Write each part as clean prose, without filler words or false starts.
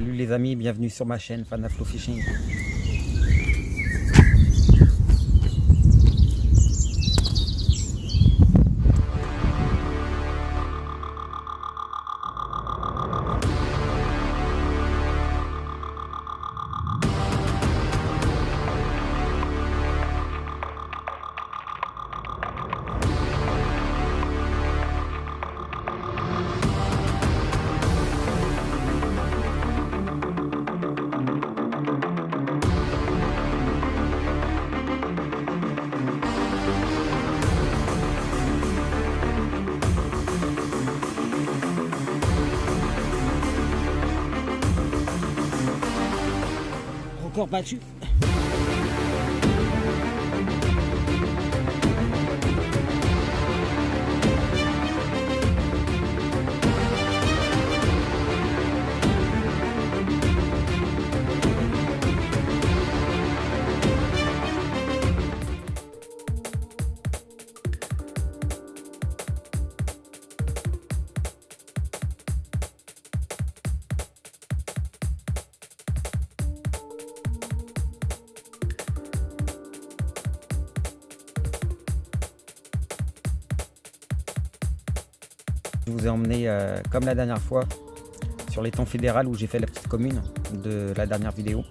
Salut les amis, bienvenue sur ma chaîne Fanaflo Fishing. Record battu. Je vous ai emmené, comme la dernière fois, sur l'étang fédéral où j'ai fait la petite commune de la dernière vidéo.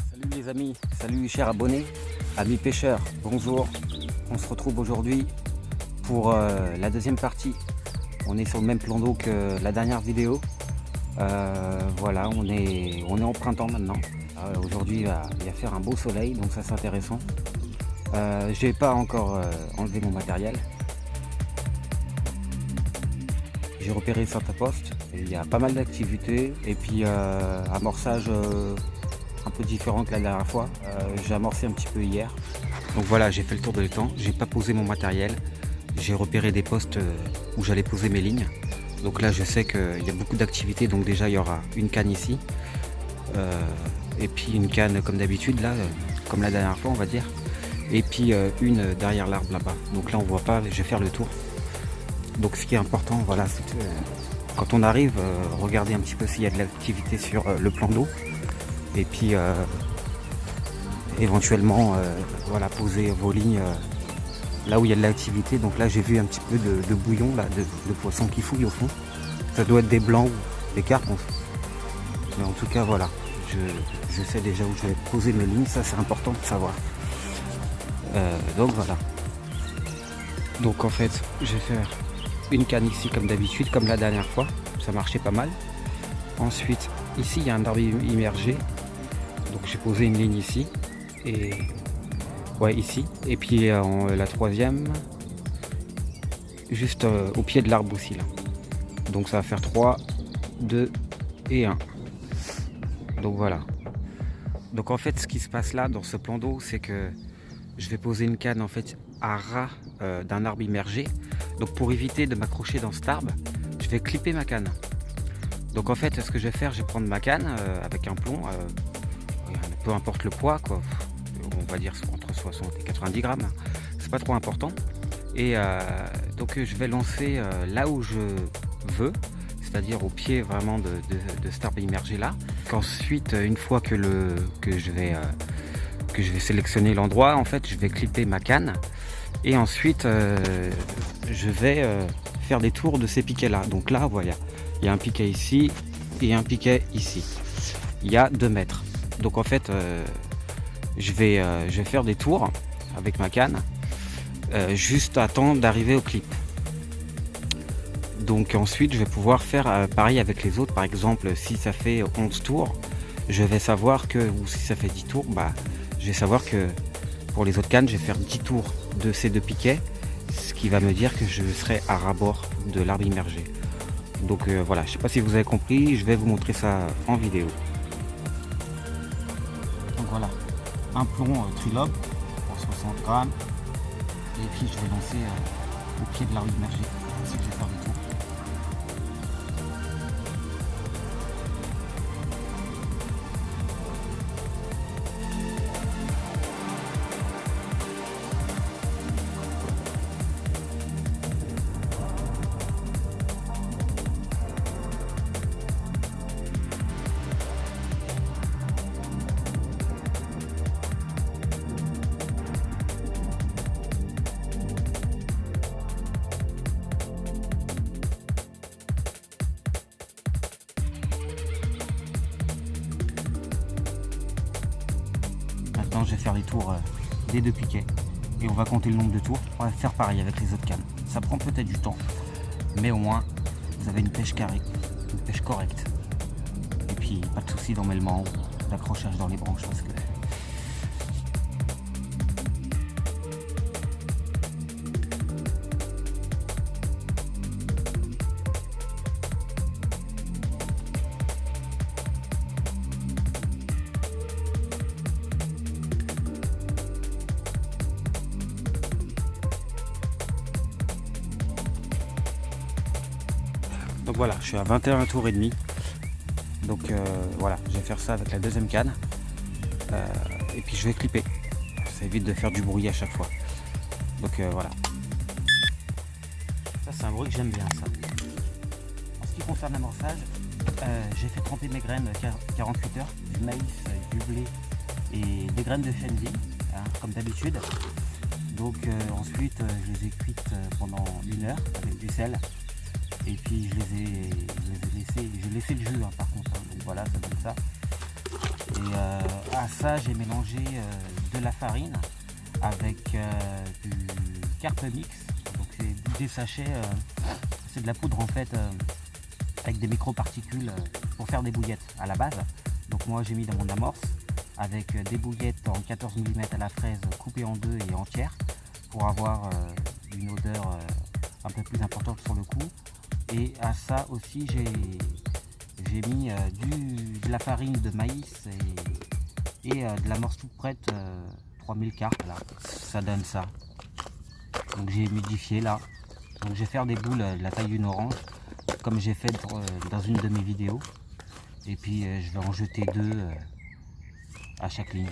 Salut les amis, salut chers abonnés, amis pêcheurs, bonjour. On se retrouve aujourd'hui pour la deuxième partie. On est sur le même plan d'eau que la dernière vidéo. Voilà, on est en printemps maintenant. Aujourd'hui il va faire un beau soleil, donc ça c'est intéressant. J'ai pas encore enlevé mon matériel. J'ai repéré certains postes, il y a pas mal d'activités et puis amorçage un peu différent que la dernière fois. J'ai amorcé un petit peu hier. Donc voilà, j'ai fait le tour de l'étang, j'ai pas posé mon matériel. J'ai repéré des postes où j'allais poser mes lignes. Donc là je sais qu'il y a beaucoup d'activités, donc déjà il y aura une canne ici. Et puis une canne comme d'habitude là, comme la dernière fois on va dire. Et puis une derrière l'arbre là-bas. Donc là on voit pas, je vais faire le tour. Donc ce qui est important, voilà, c'est que quand on arrive, regardez un petit peu s'il y a de l'activité sur le plan d'eau. Et puis éventuellement voilà, poser vos lignes là où il y a de l'activité. Donc là j'ai vu un petit peu de bouillon là, de poissons qui fouillent au fond. Ça doit être des blancs ou des carpes. Mais en tout cas voilà, je sais déjà où je vais poser mes lignes, ça c'est important de savoir. Donc voilà. Donc en fait je vais faire une canne ici comme d'habitude, comme la dernière fois, ça marchait pas mal. Ensuite ici il y a un arbre immergé, donc j'ai posé une ligne ici et ouais ici, et puis la troisième juste au pied de l'arbre aussi là. Donc ça va faire 3, 2 et 1. Donc voilà. Donc en fait ce qui se passe là dans ce plan d'eau, c'est que je vais poser une canne en fait à ras d'un arbre immergé. Donc pour éviter de m'accrocher dans cet arbre, je vais clipper ma canne. Donc en fait ce que je vais faire, je vais prendre ma canne avec un plomb, peu importe le poids quoi. On va dire entre 60 et 90 grammes, c'est pas trop important. Et donc je vais lancer là où je veux, c'est-à-dire au pied vraiment de cet arbre immergé là. Ensuite, une fois que je vais sélectionner l'endroit, en fait je vais clipper ma canne et ensuite je vais faire des tours de ces piquets là. Donc là voilà, il y a un piquet ici et un piquet ici, il y a 2 mètres. Donc en fait je vais faire des tours avec ma canne juste à temps d'arriver au clip. Donc ensuite je vais pouvoir faire pareil avec les autres. Par exemple si ça fait 11 tours, je vais savoir que, ou si ça fait 10 tours, bah, je vais savoir que pour les autres cannes je vais faire 10 tours de ces 2 piquets, ce qui va me dire que je serai à ras-bord de l'arbre immergé. Donc voilà, je sais pas si vous avez compris, je vais vous montrer ça en vidéo. Donc voilà, un plomb trilobe pour 60 grammes. Et puis je vais lancer au pied de l'arbre immergé. Ensuite je vais faire le tour. Maintenant je vais faire les tours des 2 piquets et on va compter le nombre de tours. On va faire pareil avec les autres cannes. Ça prend peut-être du temps, mais au moins vous avez une pêche carrée, une pêche correcte. Et puis pas de soucis d'emmêlement ou d'accrochage dans les branches parce que donc voilà, je suis à 21 tours et demi. Donc voilà, je vais faire ça avec la deuxième canne. Et puis je vais clipper. Ça évite de faire du bruit à chaque fois. Donc voilà. Ça c'est un bruit que j'aime bien ça. En ce qui concerne l'amorçage, j'ai fait tremper mes graines 48 heures, du maïs, du blé et des graines de chenzi, hein, comme d'habitude. Donc ensuite je les ai cuites pendant 1 heure avec du sel. Et puis j'ai laissé le jus hein, par contre, hein. Donc voilà, ça donne ça. Et à ça j'ai mélangé de la farine avec du carpe mix. Donc c'est des sachets, c'est de la poudre en fait avec des microparticules pour faire des bouillettes à la base. Donc moi j'ai mis dans mon amorce avec des bouillettes en 14 mm à la fraise coupées en 2 et entières pour avoir une odeur un peu plus importante sur le coup. Et à ça aussi j'ai mis de la farine de maïs et de l'amorce toute prête 3000 carpes là, ça donne ça. Donc j'ai modifié là. Donc je vais faire des boules de la taille d'une orange comme j'ai fait dans une de mes vidéos. Et puis je vais en jeter 2 à chaque ligne.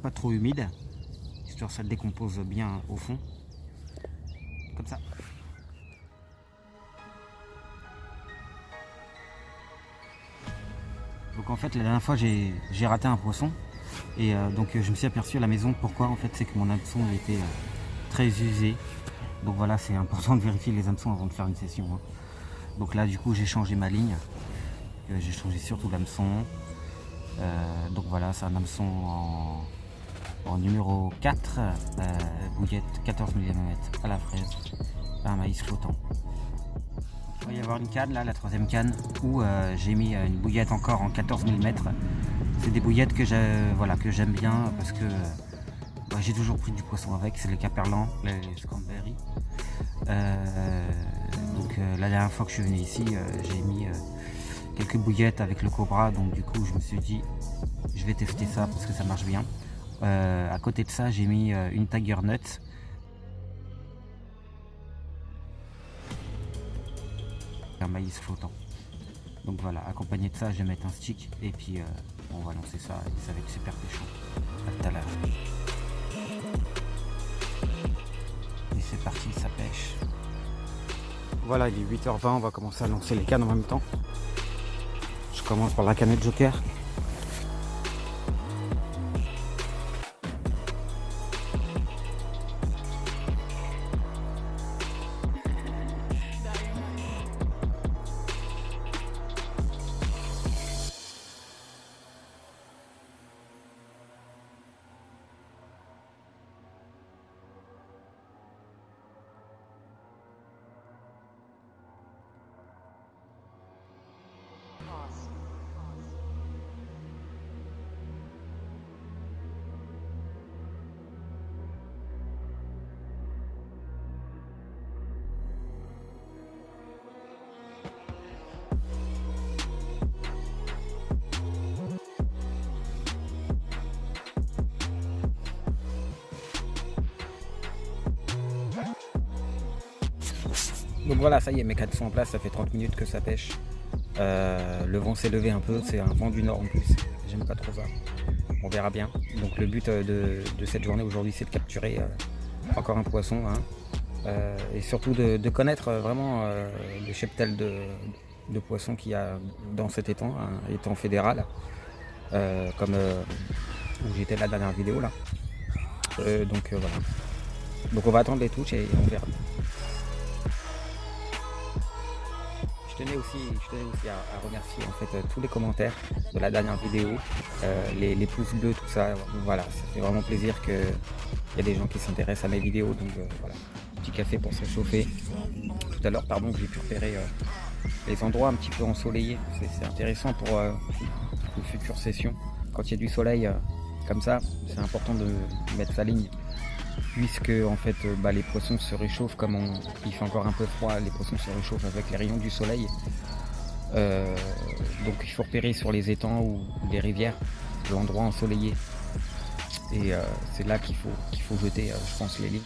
Pas trop humide, histoire que ça décompose bien au fond. Comme ça. Donc en fait la dernière fois j'ai raté un poisson et donc je me suis aperçu à la maison pourquoi. En fait c'est que mon hameçon était très usé. Donc voilà, c'est important de vérifier les hameçons avant de faire une session hein. Donc là du coup j'ai changé ma ligne, j'ai changé surtout l'hameçon. Donc voilà, c'est un hameçon en numéro 4, bouillette 14 mm à la fraise, un maïs flottant. Il va y avoir une canne là, la 3e canne, où j'ai mis une bouillette encore en 14 mm. C'est des bouillettes que j'aime bien parce que j'ai toujours pris du poisson avec, c'est les caperlans, les scamberry. Donc la dernière fois que je suis venu ici, j'ai mis quelques bouillettes avec le cobra, donc du coup je me suis dit je vais tester ça parce que ça marche bien. À côté de ça j'ai mis une tiger nut. Un maïs flottant. Donc voilà, accompagné de ça je vais mettre un stick et puis on va lancer ça et ça va être super pécho. À tout à l'heure. Et c'est parti, ça pêche. Voilà, il est 8h20, on va commencer à lancer les cannes en même temps. Je commence par la canette Joker. Donc voilà, ça y est, mes cannes sont en place, ça fait 30 minutes que ça pêche. Le vent s'est levé un peu, c'est un vent du nord en plus, j'aime pas trop ça. On verra bien. Donc le but de cette journée aujourd'hui, c'est de capturer encore un poisson, hein, et surtout de connaître vraiment le cheptel de poissons qu'il y a dans cet étang, un étang fédéral, comme où j'étais la dernière vidéo là. Donc voilà. Donc on va attendre les touches et on verra. Je je tenais aussi à remercier en fait tous les commentaires de la dernière vidéo, les pouces bleus, tout ça. Voilà, ça fait vraiment plaisir qu'il y a des gens qui s'intéressent à mes vidéos. Donc voilà, petit café pour se réchauffer. Tout à l'heure, pardon, j'ai pu repérer les endroits un petit peu ensoleillés. C'est intéressant pour une future session. Quand il y a du soleil comme ça, c'est important de mettre sa ligne. Puisque en fait les poissons se réchauffent comme il fait encore un peu froid, les poissons se réchauffent avec les rayons du soleil. Donc il faut repérer sur les étangs ou les rivières l'endroit ensoleillé. Et c'est là qu'il faut jeter, je pense, les lignes.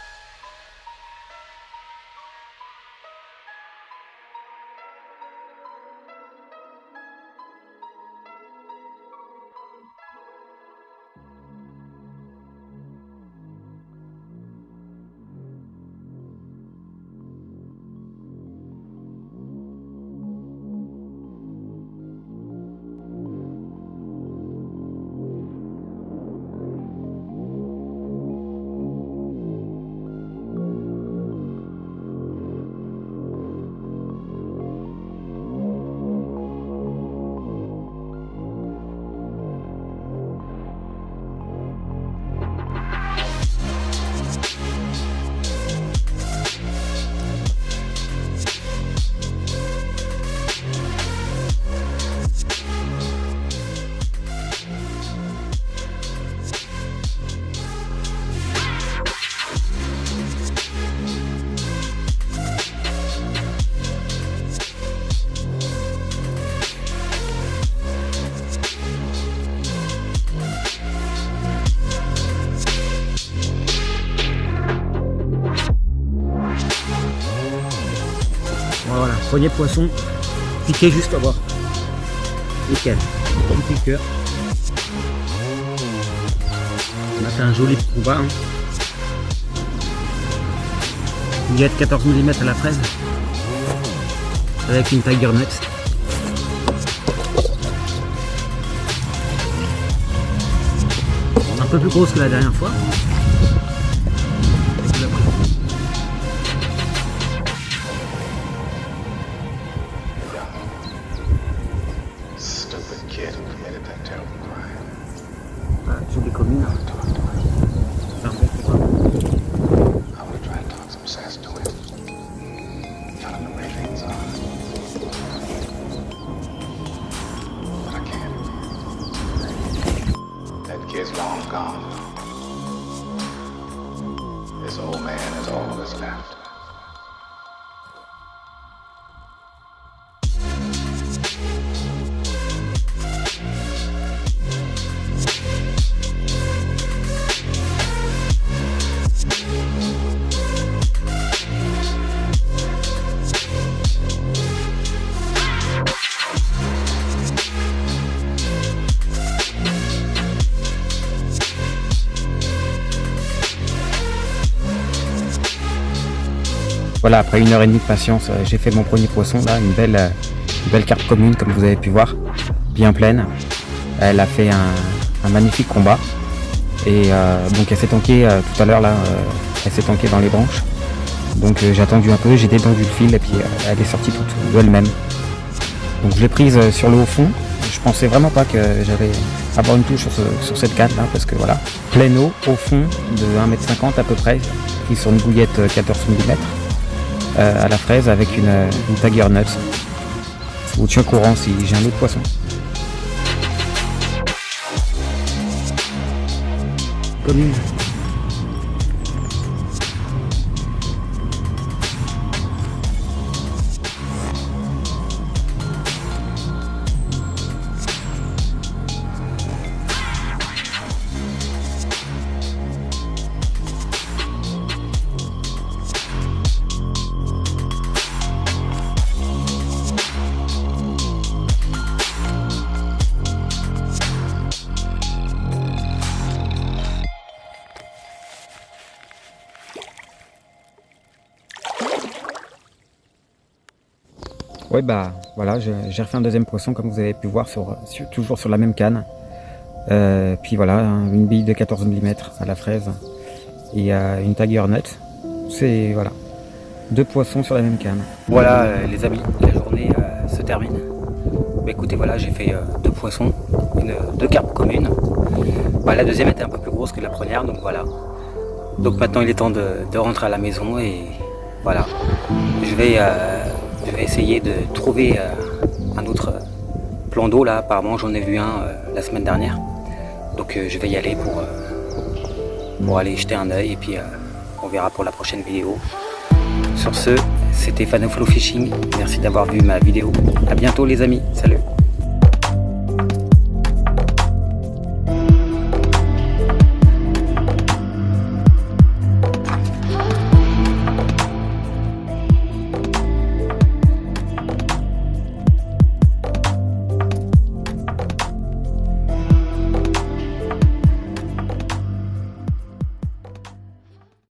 Voilà, premier poisson, piqué juste à voir. Nickel, petit piqueur. On a fait un joli combat. Hein. Une guette 14 mm à la fraise. Avec une Tiger Nuts. Un peu plus grosse que la dernière fois. Sur des communes. C'est un bon combat. That kid's long gone. This old man is all that's left. Voilà, après 1h30 de patience, j'ai fait mon premier poisson, là, une belle carpe commune, comme vous avez pu voir, bien pleine. Elle a fait un magnifique combat. Et donc elle s'est tankée tout à l'heure, là, elle s'est tankée dans les branches. Donc j'ai attendu un peu, j'ai détendu le fil et puis elle est sortie toute de elle-même. Donc je l'ai prise sur le haut fond. Je pensais vraiment pas que j'allais avoir une touche sur cette canne là, parce que voilà, pleine eau, au fond de 1,50 m à peu près, prise sur une bouillette 14 mm. À la fraise avec une Tiger Nuts. Je vous tiens au courant si j'ai un autre poisson. Commune. Oui, bah voilà, j'ai refait un deuxième poisson comme vous avez pu voir, toujours sur la même canne. Puis voilà, une bille de 14 mm à la fraise et une Tiger Nut. C'est voilà, 2 poissons sur la même canne. Voilà les amis, la journée se termine. Bah, écoutez, voilà, j'ai fait 2 poissons, 2 carpes communes. Bah, la deuxième était un peu plus grosse que la première, donc voilà. Donc maintenant il est temps de rentrer à la maison et voilà. Je vais essayer de trouver un autre plan d'eau là. Apparemment j'en ai vu un la semaine dernière. Donc je vais y aller pour aller jeter un œil et puis on verra pour la prochaine vidéo. Sur ce, c'était Fanoflow Fishing. Merci d'avoir vu ma vidéo. À bientôt les amis. Salut.